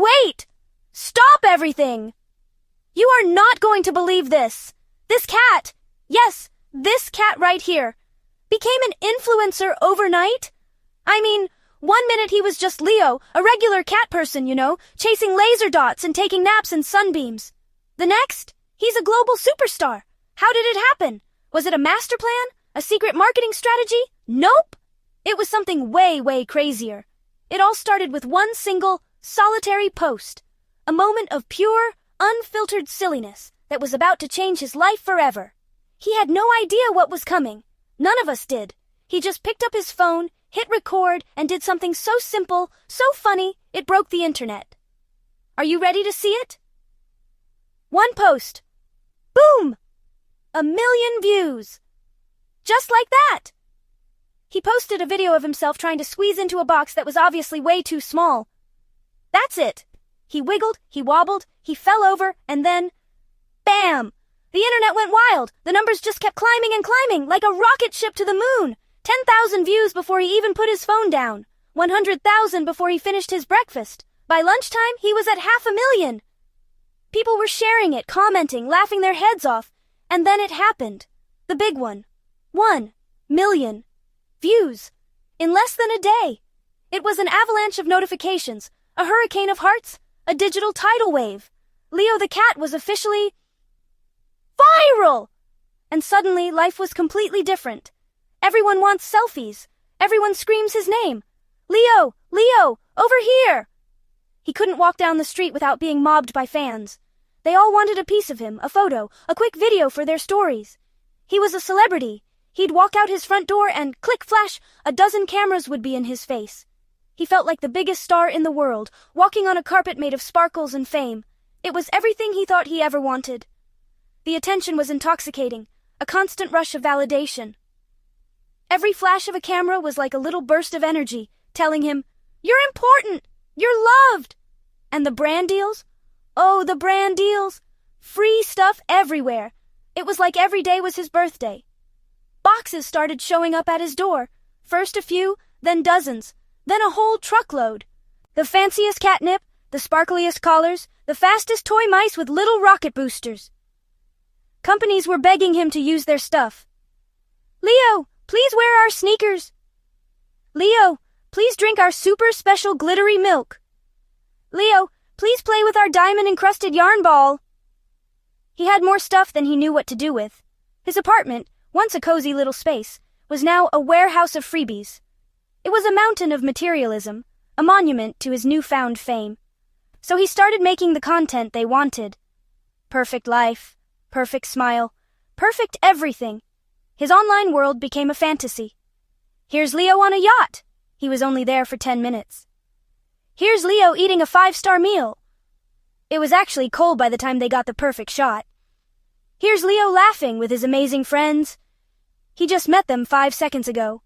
Wait! Stop everything! You are not going to believe this. This cat, yes, this cat right here, became an influencer overnight? I mean, 1 minute he was just Leo, a regular cat person, chasing laser dots and taking naps in sunbeams. The next, he's a global superstar. How did it happen? Was it a master plan? A secret marketing strategy? Nope. It was something way, way crazier. It all started with one single, solitary post. A moment of pure, unfiltered silliness that was about to change his life forever. He had no idea what was coming. None of us did. He just picked up his phone, hit record, and did something so simple, so funny, it broke the internet. Are you ready to see it? One post. Boom! 1 million views. Just like that. He posted a video of himself trying to squeeze into a box that was obviously way too small. That's it. He wiggled, he wobbled, he fell over, and then, bam! The internet went wild. The numbers just kept climbing and climbing, like a rocket ship to the moon. 10,000 views before he even put his phone down. 100,000 before he finished his breakfast. By lunchtime, he was at 500,000. People were sharing it, commenting, laughing their heads off. And then it happened. The big one. 1 million views. In less than a day. It was an avalanche of notifications, a hurricane of hearts, a digital tidal wave. Leo the cat was officially viral! And suddenly, life was completely different. Everyone wants selfies. Everyone screams his name. Leo! Leo! Over here! He couldn't walk down the street without being mobbed by fans. They all wanted a piece of him, a photo, a quick video for their stories. He was a celebrity. He'd walk out his front door and, click flash, a dozen cameras would be in his face. He felt like the biggest star in the world, walking on a carpet made of sparkles and fame. It was everything he thought he ever wanted. The attention was intoxicating, a constant rush of validation. Every flash of a camera was like a little burst of energy, telling him, "You're important! You're loved!" And the brand deals? Oh, the brand deals! Free stuff everywhere. It was like every day was his birthday. Boxes started showing up at his door. First a few, then dozens, then a whole truckload. The fanciest catnip, the sparkliest collars, the fastest toy mice with little rocket boosters. Companies were begging him to use their stuff. "Leo, please wear our sneakers." "Leo, please drink our super special glittery milk." "Leo, please play with our diamond-encrusted yarn ball." He had more stuff than he knew what to do with. His apartment, once a cozy little space, was now a warehouse of freebies. It was a mountain of materialism, a monument to his newfound fame. So he started making the content they wanted. Perfect life, perfect smile, perfect everything. His online world became a fantasy. Here's Leo on a yacht. He was only there for 10 minutes. Here's Leo eating a 5-star meal. It was actually cold by the time they got the perfect shot. Here's Leo laughing with his amazing friends. He just met them 5 seconds ago.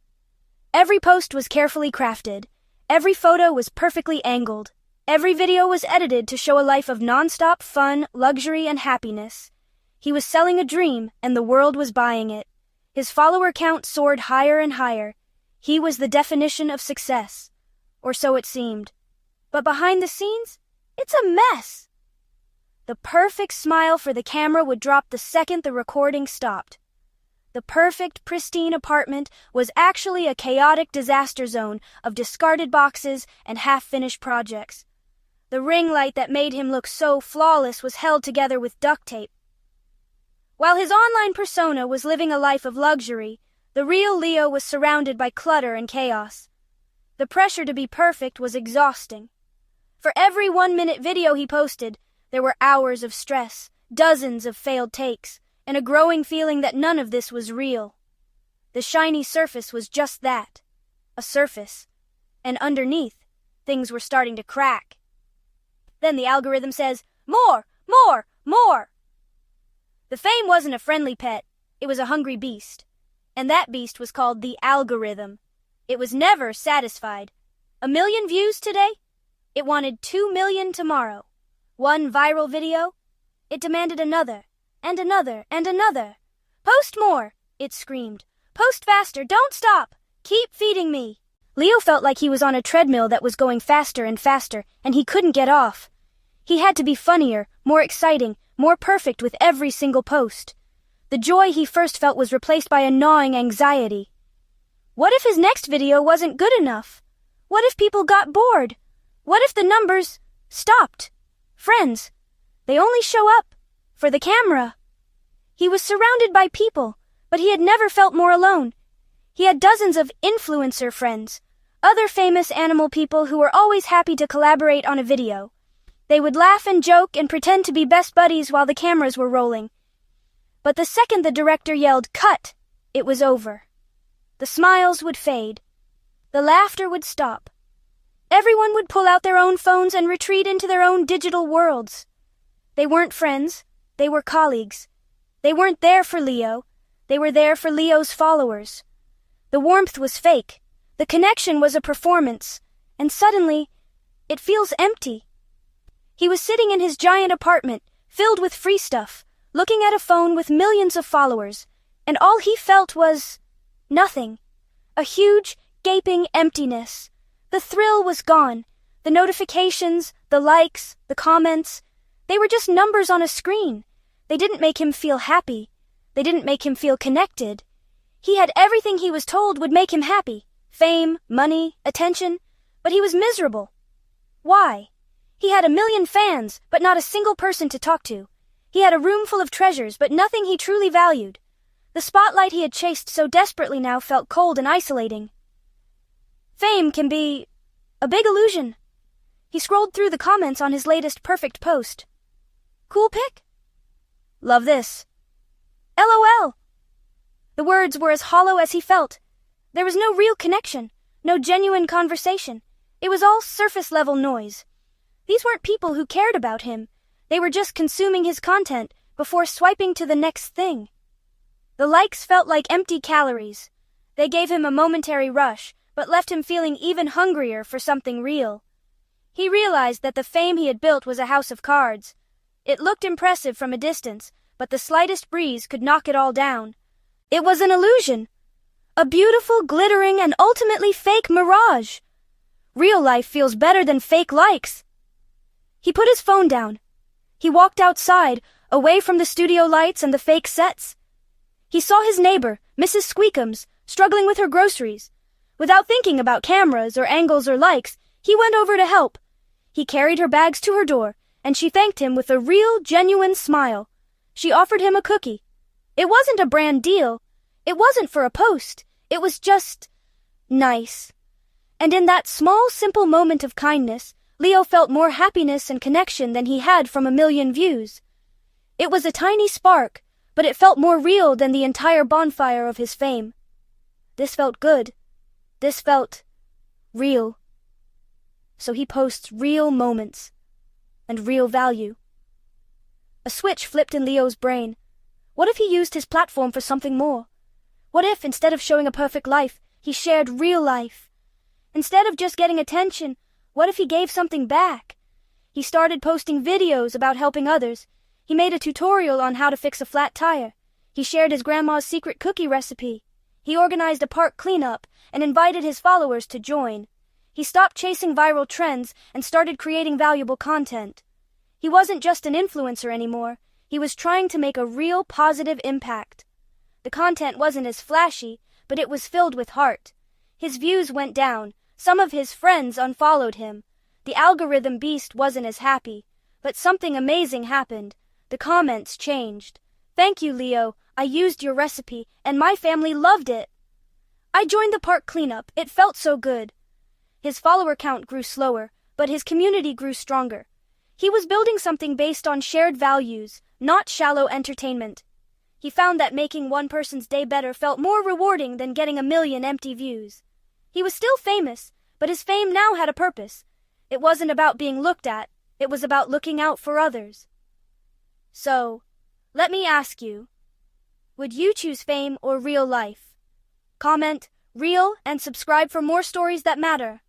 Every post was carefully crafted. Every photo was perfectly angled. Every video was edited to show a life of nonstop fun, luxury, and happiness. He was selling a dream, and the world was buying it. His follower count soared higher and higher. He was the definition of success. Or so it seemed. But behind the scenes, it's a mess. The perfect smile for the camera would drop the second the recording stopped. The perfect, pristine apartment was actually a chaotic disaster zone of discarded boxes and half-finished projects. The ring light that made him look so flawless was held together with duct tape. While his online persona was living a life of luxury, the real Leo was surrounded by clutter and chaos. The pressure to be perfect was exhausting. For every 1-minute video he posted, there were hours of stress, dozens of failed takes, and a growing feeling that none of this was real. The shiny surface was just that, a surface, and underneath, things were starting to crack. Then the algorithm says, "More, more, more!" The fame wasn't a friendly pet, it was a hungry beast. And that beast was called the algorithm. It was never satisfied. 1 million views today? It wanted 2 million tomorrow. One viral video? It demanded another, and another, and another. "Post more," it screamed. "Post faster, don't stop! Keep feeding me!" Leo felt like he was on a treadmill that was going faster and faster, and he couldn't get off. He had to be funnier, more exciting, more perfect with every single post. The joy he first felt was replaced by a gnawing anxiety. What if his next video wasn't good enough? What if people got bored? What if the numbers stopped? Friends, they only show up for the camera. He was surrounded by people, but he had never felt more alone. He had dozens of influencer friends, other famous animal people who were always happy to collaborate on a video. They would laugh and joke and pretend to be best buddies while the cameras were rolling. But the second the director yelled, "Cut," it was over. The smiles would fade. The laughter would stop. Everyone would pull out their own phones and retreat into their own digital worlds. They weren't friends, they were colleagues. They weren't there for Leo, they were there for Leo's followers. The warmth was fake, the connection was a performance, and suddenly, it feels empty. He was sitting in his giant apartment, filled with free stuff, looking at a phone with millions of followers, and all he felt was nothing. A huge, gaping emptiness. The thrill was gone. The notifications, the likes, the comments, they were just numbers on a screen. They didn't make him feel happy. They didn't make him feel connected. He had everything he was told would make him happy. Fame, money, attention. But he was miserable. Why? He had 1 million fans, but not a single person to talk to. He had a room full of treasures, but nothing he truly valued. The spotlight he had chased so desperately now felt cold and isolating. Fame can be a big illusion. He scrolled through the comments on his latest perfect post. Cool pic? Love this. LOL. The words were as hollow as he felt. There was no real connection, no genuine conversation. It was all surface-level noise. These weren't people who cared about him. They were just consuming his content before swiping to the next thing. The likes felt like empty calories. They gave him a momentary rush, but left him feeling even hungrier for something real. He realized that the fame he had built was a house of cards. It looked impressive from a distance, but the slightest breeze could knock it all down. It was an illusion. A beautiful, glittering, and ultimately fake mirage. Real life feels better than fake likes. He put his phone down. He walked outside, away from the studio lights and the fake sets. He saw his neighbor, Mrs. Squeakums, struggling with her groceries. Without thinking about cameras or angles or likes, he went over to help. He carried her bags to her door, and she thanked him with a real, genuine smile. She offered him a cookie. It wasn't a brand deal. It wasn't for a post. It was just nice. And in that small, simple moment of kindness, Leo felt more happiness and connection than he had from 1 million views. It was a tiny spark, but it felt more real than the entire bonfire of his fame. This felt good. This felt real. So he posts real moments and real value. A switch flipped in Leo's brain. What if he used his platform for something more? What if, instead of showing a perfect life, he shared real life? Instead of just getting attention, what if he gave something back? He started posting videos about helping others. He made a tutorial on how to fix a flat tire. He shared his grandma's secret cookie recipe. He organized a park cleanup and invited his followers to join. He stopped chasing viral trends and started creating valuable content. He wasn't just an influencer anymore. He was trying to make a real positive impact. The content wasn't as flashy, but it was filled with heart. His views went down. Some of his friends unfollowed him. The algorithm beast wasn't as happy, but something amazing happened. The comments changed. Thank you, Leo. I used your recipe, and my family loved it. I joined the park cleanup. It felt so good. His follower count grew slower, but his community grew stronger. He was building something based on shared values, not shallow entertainment. He found that making one person's day better felt more rewarding than getting 1 million empty views. He was still famous, but his fame now had a purpose. It wasn't about being looked at. It was about looking out for others. So, let me ask you, would you choose fame or real life? Comment real and subscribe for more stories that matter.